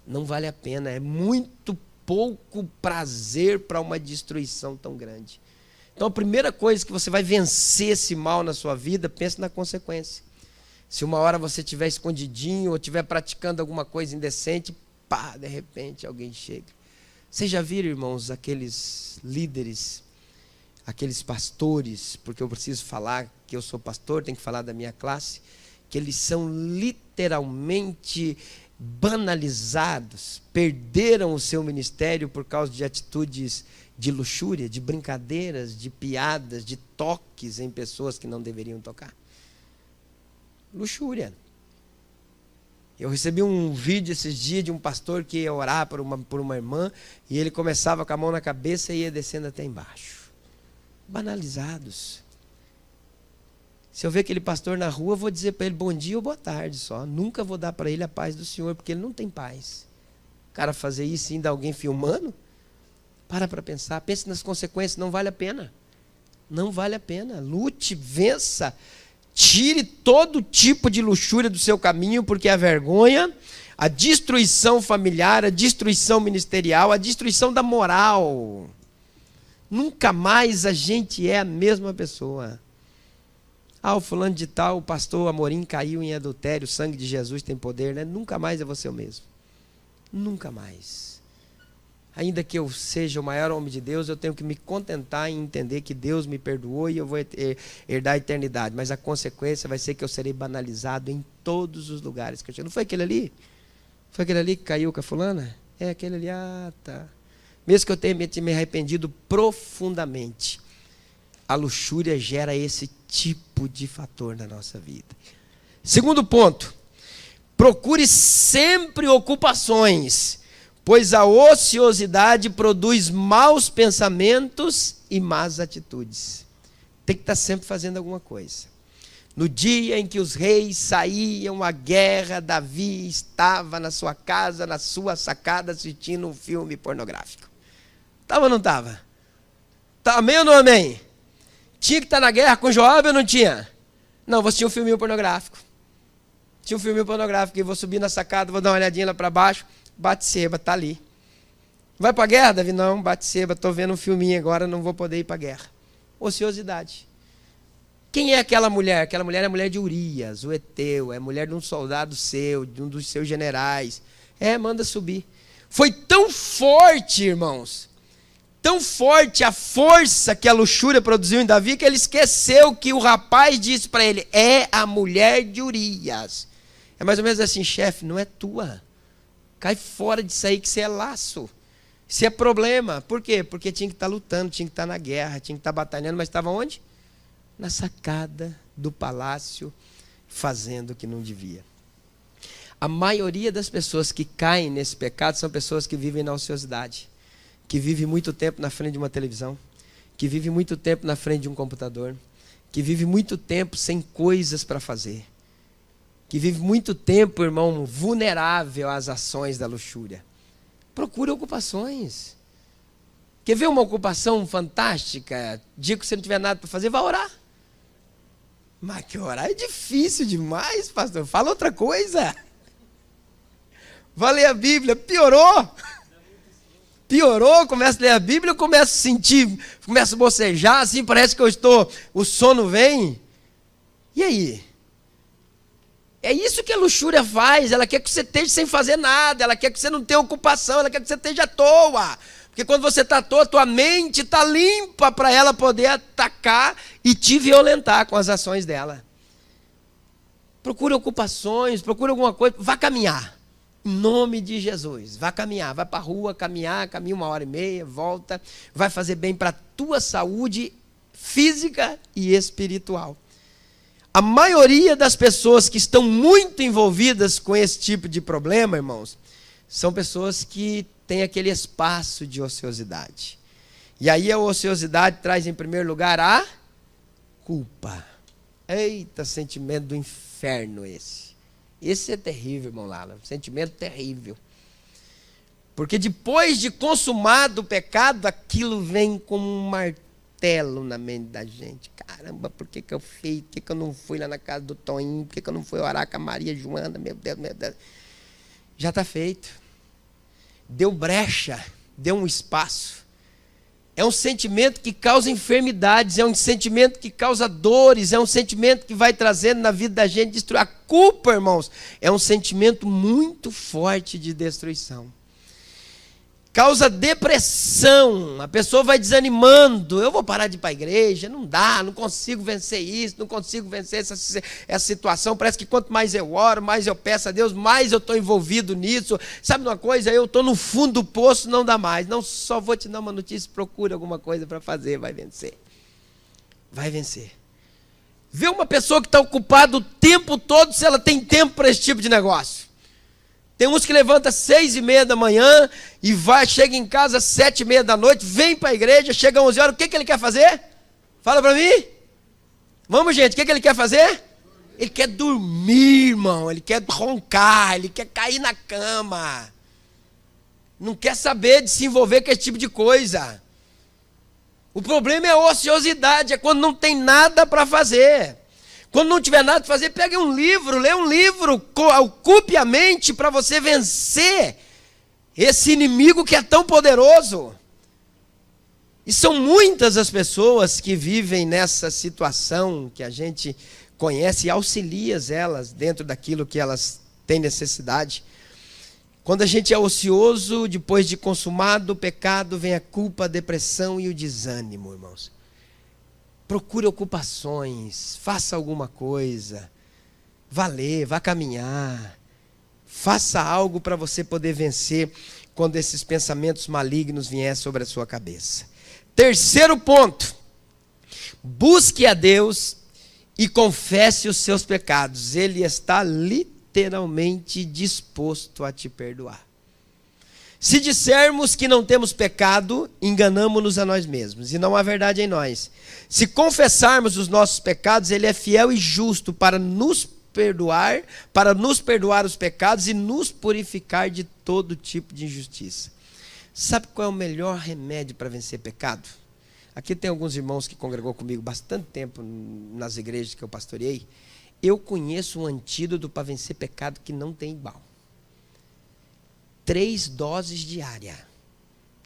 Não vale a pena. É muito pouco prazer para uma destruição tão grande. Então, a primeira coisa que você vai vencer esse mal na sua vida, pense na consequência. Se uma hora você estiver escondidinho ou estiver praticando alguma coisa indecente, pá, de repente alguém chega. Vocês já viram, irmãos, aqueles líderes, aqueles pastores, porque eu preciso falar que eu sou pastor, tenho que falar da minha classe, que eles são literalmente banalizados, perderam o seu ministério por causa de atitudes de luxúria, de brincadeiras, de piadas, de toques em pessoas que não deveriam tocar. Luxúria. Eu recebi um vídeo esses dias de um pastor que ia orar por uma irmã e ele começava com a mão na cabeça e ia descendo até embaixo. Banalizados. Se eu ver aquele pastor na rua, eu vou dizer para ele bom dia ou boa tarde só. Nunca vou dar para ele a paz do Senhor, porque ele não tem paz. O cara fazer isso e ainda alguém filmando? Para pensar, pense nas consequências, não vale a pena. Não vale a pena. Lute, vença. Tire todo tipo de luxúria do seu caminho, porque a vergonha, a destruição familiar, a destruição ministerial, a destruição da moral. Nunca mais a gente é a mesma pessoa. Ah, o fulano de tal, o pastor Amorim caiu em adultério, o sangue de Jesus tem poder, né? Nunca mais é você o mesmo. Nunca mais. Ainda que eu seja o maior homem de Deus, eu tenho que me contentar em entender que Deus me perdoou e eu vou herdar a eternidade. Mas a consequência vai ser que eu serei banalizado em todos os lugares que eu chego. Não foi aquele ali? Foi aquele ali que caiu com a fulana? É aquele ali, tá. Mesmo que eu tenha me arrependido profundamente, a luxúria gera esse tipo de fator na nossa vida. Segundo ponto, procure sempre ocupações, pois a ociosidade produz maus pensamentos e más atitudes. Tem que estar sempre fazendo alguma coisa. No dia em que os reis saíam à guerra, Davi estava na sua casa, na sua sacada, assistindo um filme pornográfico. Estava ou não estava? Amém ou não amém? Tinha que estar na guerra com Joabe ou não tinha? Não, vou assistir um filminho pornográfico. Tinha um filminho pornográfico e vou subir na sacada, vou dar uma olhadinha lá para baixo. Batseba, está ali. Vai para a guerra, Davi? Não, Batseba, estou vendo um filminho agora, não vou poder ir para a guerra. Ociosidade. Quem é aquela mulher? Aquela mulher é a mulher de Urias, o Eteu, é a mulher de um soldado seu, de um dos seus generais. Manda subir. Foi tão forte, irmãos, tão forte a força que a luxúria produziu em Davi, que ele esqueceu que o rapaz disse para ele, é a mulher de Urias. É mais ou menos assim, chefe, não é tua. Cai fora disso aí que você é laço. Isso é problema. Por quê? Porque tinha que estar lutando, tinha que estar na guerra, tinha que estar batalhando, mas estava onde? Na sacada do palácio, fazendo o que não devia. A maioria das pessoas que caem nesse pecado são pessoas que vivem na ociosidade, que vivem muito tempo na frente de uma televisão, que vivem muito tempo na frente de um computador, que vivem muito tempo sem coisas para fazer, que vive muito tempo, irmão, vulnerável às ações da luxúria. Procure ocupações. Quer ver uma ocupação fantástica? Dia que você não tiver nada para fazer, vá orar. Mas que orar é difícil demais, pastor. Fala outra coisa. Vá ler a Bíblia. Piorou. Piorou, começa a ler a Bíblia, eu começo a sentir, começo a bocejar, assim, parece que o sono vem. E aí? É isso que a luxúria faz, ela quer que você esteja sem fazer nada, ela quer que você não tenha ocupação, ela quer que você esteja à toa. Porque quando você está à toa, tua mente está limpa para ela poder atacar e te violentar com as ações dela. Procure ocupações, procure alguma coisa, vá caminhar. Em nome de Jesus, vá caminhar, vai para a rua, caminha 1h30, volta, vai fazer bem para a tua saúde física e espiritual. A maioria das pessoas que estão muito envolvidas com esse tipo de problema, irmãos, são pessoas que têm aquele espaço de ociosidade. E aí a ociosidade traz em primeiro lugar a culpa. Eita, sentimento do inferno esse. Esse é terrível, irmão Lala, um sentimento terrível. Porque depois de consumado o pecado, aquilo vem como um martelo na mente da gente. Caramba, por que eu fiz? Por que eu não fui lá na casa do Toninho? Por que eu não fui orar com a Maria Joana? Meu Deus, meu Deus. Já está feito. Deu brecha, deu um espaço. É um sentimento que causa enfermidades, é um sentimento que causa dores, é um sentimento que vai trazendo na vida da gente destruir. A culpa, irmãos, é um sentimento muito forte de destruição. Causa depressão, a pessoa vai desanimando, eu vou parar de ir para a igreja, não dá, não consigo vencer isso, não consigo vencer essa situação, parece que quanto mais eu oro, mais eu peço a Deus, mais eu estou envolvido nisso. Sabe uma coisa, eu estou no fundo do poço, não dá mais. Não, só vou te dar uma notícia, procura alguma coisa para fazer, vai vencer. Vai vencer. Vê uma pessoa que está ocupada o tempo todo, se ela tem tempo para esse tipo de negócio. Tem uns que levantam às 6h30 da manhã e chega em casa às 7h30 da noite, vem para a igreja, chega às 11 horas, o que ele quer fazer? Fala para mim. Vamos, gente, o que ele quer fazer? Ele quer dormir, irmão, ele quer roncar, ele quer cair na cama. Não quer saber de se envolver com esse tipo de coisa. O problema é a ociosidade, é quando não tem nada para fazer. Quando não tiver nada para fazer, pegue um livro, lê um livro, ocupe a mente para você vencer esse inimigo que é tão poderoso. E são muitas as pessoas que vivem nessa situação que a gente conhece e auxilia elas dentro daquilo que elas têm necessidade. Quando a gente é ocioso, depois de consumado o pecado, vem a culpa, a depressão e o desânimo, irmãos. Procure ocupações, faça alguma coisa, vá ler, vá caminhar, faça algo para você poder vencer quando esses pensamentos malignos vierem sobre a sua cabeça. Terceiro ponto, busque a Deus e confesse os seus pecados. Ele está literalmente disposto a te perdoar. Se dissermos que não temos pecado, enganamo-nos a nós mesmos, e não há verdade em nós. Se confessarmos os nossos pecados, Ele é fiel e justo para nos perdoar os pecados e nos purificar de todo tipo de injustiça. Sabe qual é o melhor remédio para vencer pecado? Aqui tem alguns irmãos que congregou comigo bastante tempo nas igrejas que eu pastoreei. Eu conheço um antídoto para vencer pecado que não tem igual. 3 doses diárias,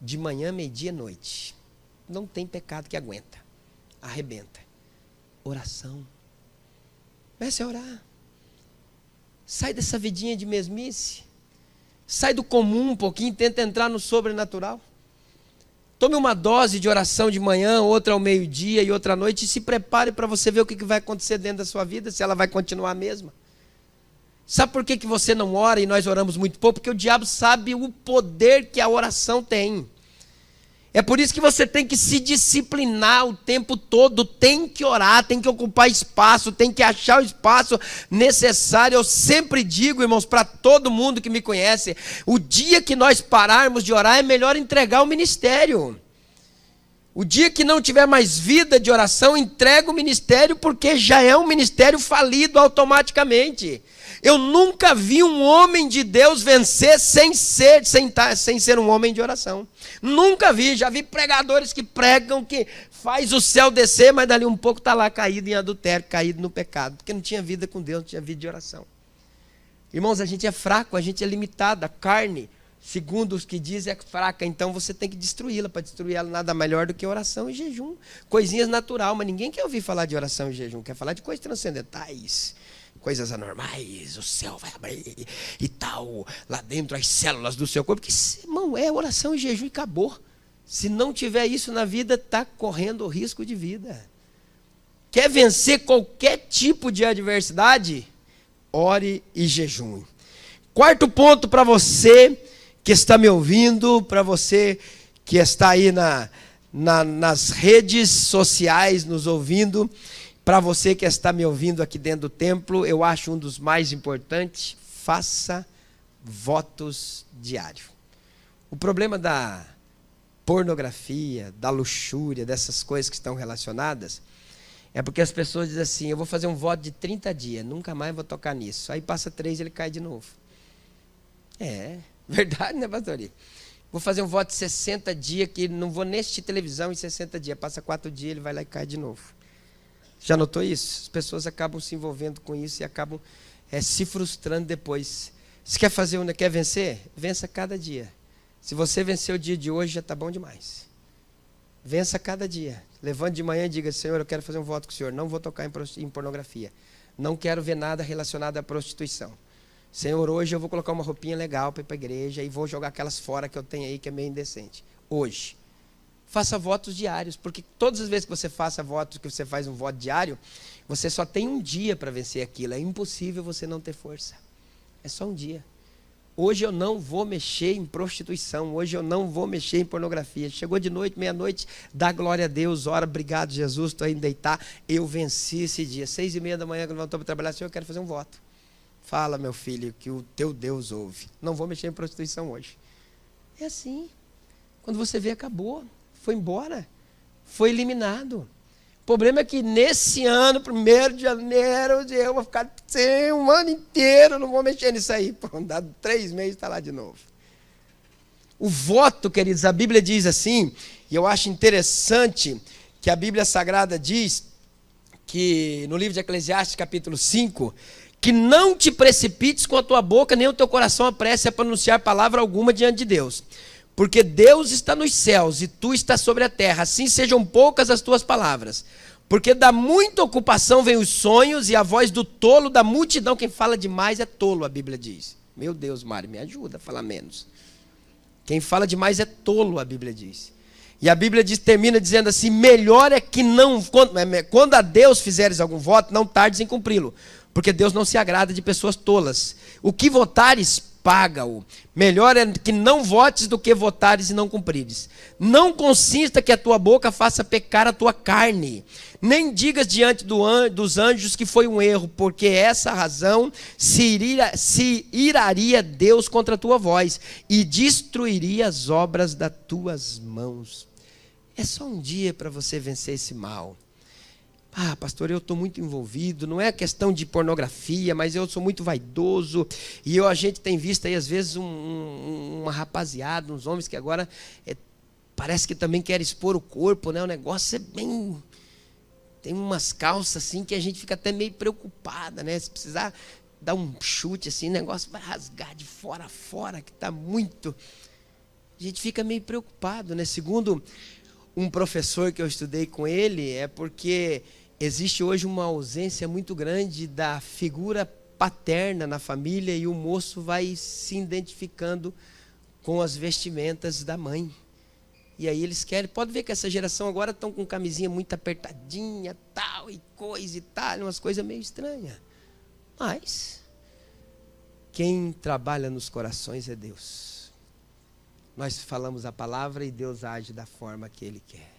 de manhã, meio-dia e noite. Não tem pecado que aguenta, arrebenta. Oração. Comece a orar. Sai dessa vidinha de mesmice. Sai do comum um pouquinho, tenta entrar no sobrenatural. Tome uma dose de oração de manhã, outra ao meio-dia e outra à noite, e se prepare para você ver o que vai acontecer dentro da sua vida, se ela vai continuar a mesma. Sabe por que você não ora e nós oramos muito pouco? Porque o diabo sabe o poder que a oração tem. É por isso que você tem que se disciplinar o tempo todo, tem que orar, tem que ocupar espaço, tem que achar o espaço necessário. Eu sempre digo, irmãos, para todo mundo que me conhece, o dia que nós pararmos de orar é melhor entregar o ministério. O dia que não tiver mais vida de oração, entrega o ministério, porque já é um ministério falido automaticamente. Eu nunca vi um homem de Deus vencer sem ser um homem de oração. Nunca vi. Já vi pregadores que pregam, que faz o céu descer, mas dali um pouco está lá caído em adultério, caído no pecado, porque não tinha vida com Deus, não tinha vida de oração. Irmãos, a gente é fraco, a gente é limitado, a carne, segundo os que dizem, é fraca, então você tem que destruí-la. Para destruir ela, nada melhor do que oração e jejum. Coisinhas natural, mas ninguém quer ouvir falar de oração e jejum, quer falar de coisas transcendentais. Coisas anormais, o céu vai abrir e tal, lá dentro as células do seu corpo, que, irmão, é oração e jejum e acabou. Se não tiver isso na vida, está correndo o risco de vida. Quer vencer qualquer tipo de adversidade? Ore e jejum. Quarto ponto para você que está me ouvindo, para você que está aí nas redes sociais nos ouvindo, para você que está me ouvindo aqui dentro do templo, eu acho um dos mais importantes: faça votos diários. O problema da pornografia, da luxúria, dessas coisas que estão relacionadas, é porque as pessoas dizem assim: eu vou fazer um voto de 30 dias, nunca mais vou tocar nisso. Aí passa 3 e ele cai de novo. É, verdade, né, pastorinha? Vou fazer um voto de 60 dias, que não vou nem assistir televisão em 60 dias. Passa 4 dias, ele vai lá e cai de novo. Já notou isso? As pessoas acabam se envolvendo com isso e acabam se frustrando depois. Se quer fazer, quer vencer? Vença cada dia. Se você vencer o dia de hoje, já está bom demais. Vença cada dia. Levante de manhã e diga: Senhor, eu quero fazer um voto com o Senhor. Não vou tocar em pornografia. Não quero ver nada relacionado à prostituição. Senhor, hoje eu vou colocar uma roupinha legal para ir para a igreja e vou jogar aquelas fora que eu tenho aí que é meio indecente. Hoje. Faça votos diários, porque todas as vezes que você faça votos, que você faz um voto diário, você só tem um dia para vencer aquilo. É impossível você não ter força. É só um dia. Hoje eu não vou mexer em prostituição, hoje eu não vou mexer em pornografia. Chegou de noite, meia-noite, dá glória a Deus, ora, obrigado Jesus, estou indo deitar. Eu venci esse dia. 6h30 da manhã, quando eu estou para trabalhar, Senhor, eu quero fazer um voto. Fala, meu filho, que o teu Deus ouve. Não vou mexer em prostituição hoje. É assim. Quando você vê, acabou. Foi embora, foi eliminado. O problema é que nesse ano, 1º de janeiro, eu vou ficar um ano inteiro, não vou mexer nisso aí. Pô, dado 3 meses, está lá de novo. O voto, queridos, a Bíblia diz assim, e eu acho interessante que a Bíblia Sagrada diz, que no livro de Eclesiastes, capítulo 5, que não te precipites com a tua boca, nem o teu coração apresse a pronunciar palavra alguma diante de Deus. Porque Deus está nos céus e tu estás sobre a terra, assim sejam poucas as tuas palavras. Porque da muita ocupação vem os sonhos e a voz do tolo da multidão. Quem fala demais é tolo, a Bíblia diz. Meu Deus, Mário, me ajuda a falar menos. Quem fala demais é tolo, a Bíblia diz. E a Bíblia termina dizendo assim: melhor é que não, quando a Deus fizeres algum voto, não tardes em cumpri-lo. Porque Deus não se agrada de pessoas tolas. O que votares, paga-o. Melhor é que não votes do que votares e não cumprires. Não consista que a tua boca faça pecar a tua carne. Nem digas diante dos anjos que foi um erro, porque essa razão se iraria Deus contra a tua voz e destruiria as obras das tuas mãos. É só um dia para você vencer esse mal. Ah, pastor, eu estou muito envolvido, não é questão de pornografia, mas eu sou muito vaidoso, e a gente tem visto aí às vezes uma rapaziada, uns homens que agora parece que também querem expor o corpo, né? O negócio é bem... Tem umas calças assim que a gente fica até meio preocupada, né? Se precisar dar um chute assim, o negócio vai rasgar de fora a fora, que está muito... A gente fica meio preocupado, né? Segundo um professor que eu estudei com ele, é porque existe hoje uma ausência muito grande da figura paterna na família e o moço vai se identificando com as vestimentas da mãe. E aí eles querem, pode ver que essa geração agora estão com camisinha muito apertadinha, tal, e coisa e tal, umas coisas meio estranhas. Mas quem trabalha nos corações é Deus. Nós falamos a palavra e Deus age da forma que Ele quer.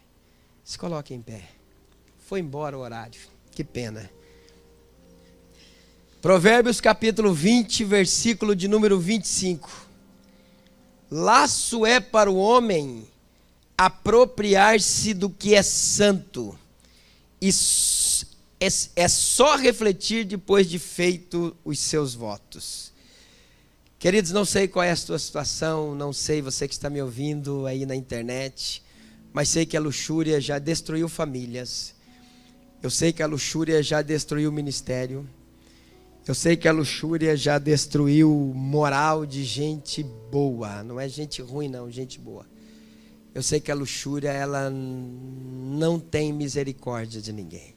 Se coloque em pé. Foi embora o horário. Que pena. Provérbios capítulo 20, versículo de número 25. Laço é para o homem apropriar-se do que é santo. E é só refletir depois de feito os seus votos. Queridos, não sei qual é a sua situação, não sei você que está me ouvindo aí na internet, mas sei que a luxúria já destruiu famílias, eu sei que a luxúria já destruiu o ministério, eu sei que a luxúria já destruiu moral de gente boa, não é gente ruim não, gente boa. Eu sei que a luxúria, ela não tem misericórdia de ninguém.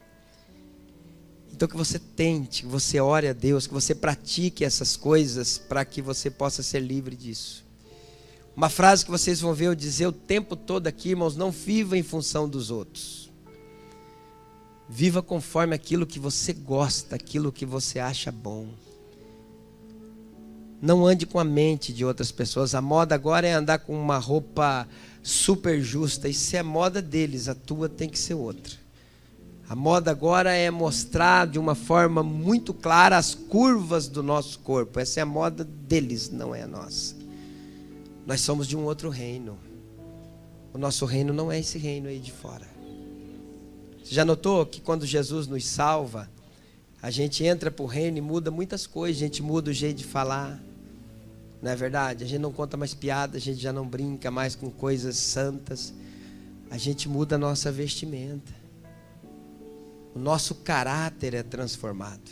Então que você tente, que você ore a Deus, que você pratique essas coisas para que você possa ser livre disso. Uma frase que vocês vão ver eu dizer o tempo todo aqui, irmãos: não viva em função dos outros. Viva conforme aquilo que você gosta, aquilo que você acha bom. Não ande com a mente de outras pessoas. A moda agora é andar com uma roupa super justa. Isso é moda deles, a tua tem que ser outra. A moda agora é mostrar de uma forma muito clara as curvas do nosso corpo. Essa é a moda deles, não é a nossa. Nós somos de um outro reino. O nosso reino não é esse reino aí de fora. Você já notou que quando Jesus nos salva, a gente entra para o reino e muda muitas coisas. A gente muda o jeito de falar. Não é verdade? A gente não conta mais piada, a gente já não brinca mais com coisas santas. A gente muda a nossa vestimenta. O nosso caráter é transformado.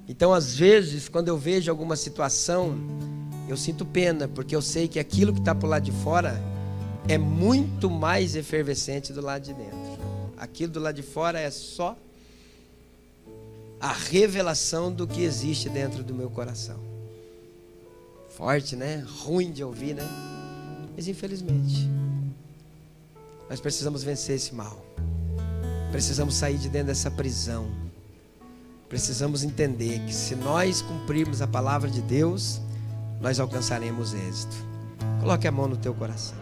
Então, às vezes, quando eu vejo alguma situação, eu sinto pena, porque eu sei que aquilo que está por lado de fora é muito mais efervescente do lado de dentro. Aquilo do lado de fora é só a revelação do que existe dentro do meu coração. Forte, né? Ruim de ouvir, né? Mas infelizmente, nós precisamos vencer esse mal. Precisamos sair de dentro dessa prisão. Precisamos entender que se nós cumprirmos a palavra de Deus, nós alcançaremos êxito. Coloque a mão no teu coração.